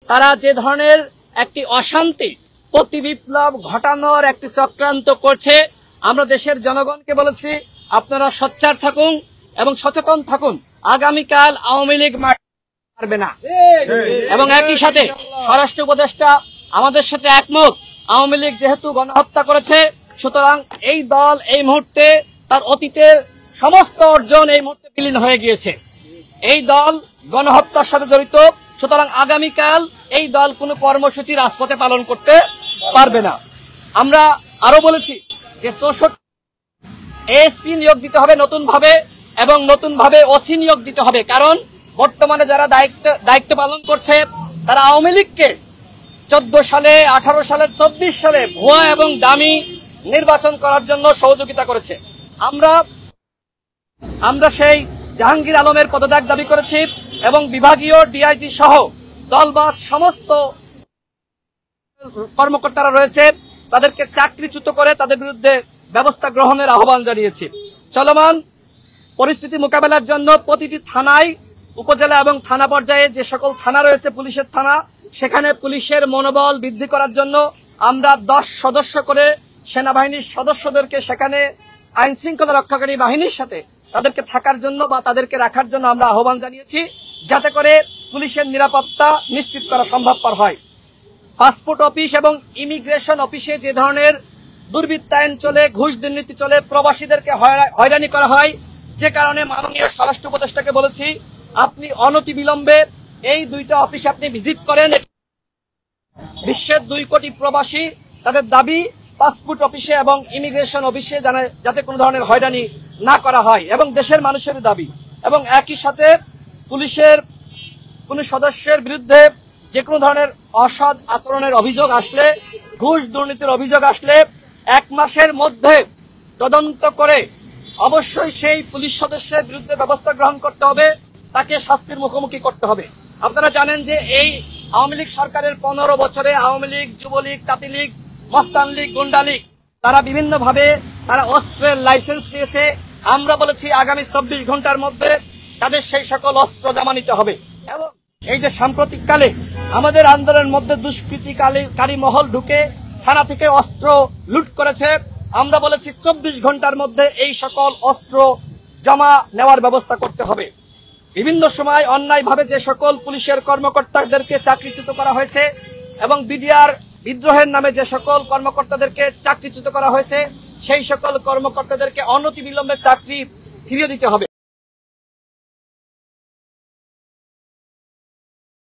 তারা যে ধরনের একটি অশান্তি প্রতি বিপ্লব ঘটানোর একটি চক্রান্ত করছে, আমরা দেশের জনগণকে বলেছি আপনারা সোচ্চার থাকুন এবং সচেতন থাকুন। আগামীকাল আওয়ামী লীগ পারবে না। এবং একই সাথে স্বরাষ্ট্র উপদেষ্টা আমাদের সাথে একমত, আওয়ামী লীগ যেহেতু গণহত্যা করেছে, সুতরাং এই দল এই মুহূর্তে তার অতীতের সমস্ত অর্জন এই মুহূর্তে বিলীন হয়ে গিয়েছে। এই দল গণহত্যার সাথে জড়িত, সুতরাং আগামীকাল এই দল কোনো কর্মসূচি রাজপথে পালন করতে পারবে না। আমরা আরো বলেছি যে 64 এএসপি নিয়োগ দিতে হবে নতুন ভাবে এবং নতুন ভাবে ওসি নিয়োগ দিতে হবে, কারণ বর্তমানে যারা দায়িত্ব পালন করছে তারা আওয়ামী লীগকে 14 সালে, 18 সালে, 24 সালে ভুয়া এবং দামি নির্বাচন করার জন্য সহযোগিতা করেছে। আমরা সেই জাহাঙ্গীর আলমের পদত্যাগ দাবি করেছি এবং বিভাগীয় ডিআইজি সহ দলবাজ সমস্ত কর্মকর্তারা রয়েছে তাদেরকে চাকরিচ্যুত করে তাদের বিরুদ্ধে ব্যবস্থা গ্রহণের আহ্বান জানিয়েছি। চলমান পরিস্থিতি মোকাবেলার জন্য প্রতিটি থানায়, উপজেলা এবং থানা পর্যায়ে যে সকল থানা রয়েছে পুলিশের থানা, সেখানে পুলিশের মনোবল বৃদ্ধি করার জন্য আমরা 10 সদস্য করে সেনাবাহিনীর সদস্যদেরকে সেখানে আইন শৃঙ্খলা রক্ষাকারী বাহিনীর সাথে তাদেরকে থাকার জন্য বা তাদেরকে রাখার জন্য আমরা আহ্বান জানিয়েছি, যাতে করে পুলিশের নিরাপত্তা নিশ্চিত করা সম্ভবপর হয়। পাসপোর্ট অফিস এবং ইমিগ্রেশন অফিসে যে ধরনের দুর্বৃত্তায়ন চলে, ঘুষ দুর্নীতি চলে, প্রবাসীদেরকে হয়রানি করা হয়, যে কারণে মাননীয় স্বরাষ্ট্র উপদেষ্টাকে বলেছি আপনি অনতিবিলম্বে এই 2টা অফিস আপনি ভিজিট করেন। বিশ্বের 2 কোটি প্রবাসী তাদের দাবি পাসপোর্ট অফিসে এবং ইমিগ্রেশন অফিসে যাতে কোনো ধরনের হয়রানি না করা হয় এবং দেশের মানুষের দাবি। এবং একই সাথে পুলিশের কোন সদস্যের বিরুদ্ধে যে কোনো ধরনের অসৎ আচরণের অভিযোগ আসলে, ঘুষ দুর্নীতির অভিযোগ আসলে 1 মাসের মধ্যে তদন্ত করে অবশ্যই সেই পুলিশ সদস্যের বিরুদ্ধে ব্যবস্থা গ্রহণ করতে হবে, তাকে শাস্তির মুখোমুখি করতে হবে। আপনারা জানেন যে এই আওয়ামী লীগ সরকারের 15 বছরে আওয়ামী লীগ, যুবলীগ, তাঁতি লীগ, মস্তান লীগ, গুন্ডা লীগ তারা বিভিন্নভাবে তারা অস্ত্রের লাইসেন্স নিয়েছে। আমরা বলেছি আগামী 24 ঘন্টার মধ্যে তাদের সেই সকল অস্ত্র জমা নিতে হবে। এবং এই যে সাম্প্রতিককালে আমাদের আন্দোলনের মধ্যে দুষ্কৃতিকারী মহল ঢুকে থানা থেকে অস্ত্র লুট করেছে, আমরা বলেছি 24 ঘন্টার মধ্যে এই সকল অস্ত্র জমা নেওয়ার ব্যবস্থা করতে হবে। বিভিন্ন সময় অন্যায়ভাবে যে সকল পুলিশের কর্মকর্তাদেরকে চাকরিচ্যুত করা হয়েছে এবং বিডিআর বিদ্রোহের নামে যে সকল কর্মকর্তাদেরকে চাকরিচ্যুত করা হয়েছে, সেই সকল কর্মকর্তাদেরকে অনতিবিলম্বে চাকরি ফিরিয়ে দিতে হবে।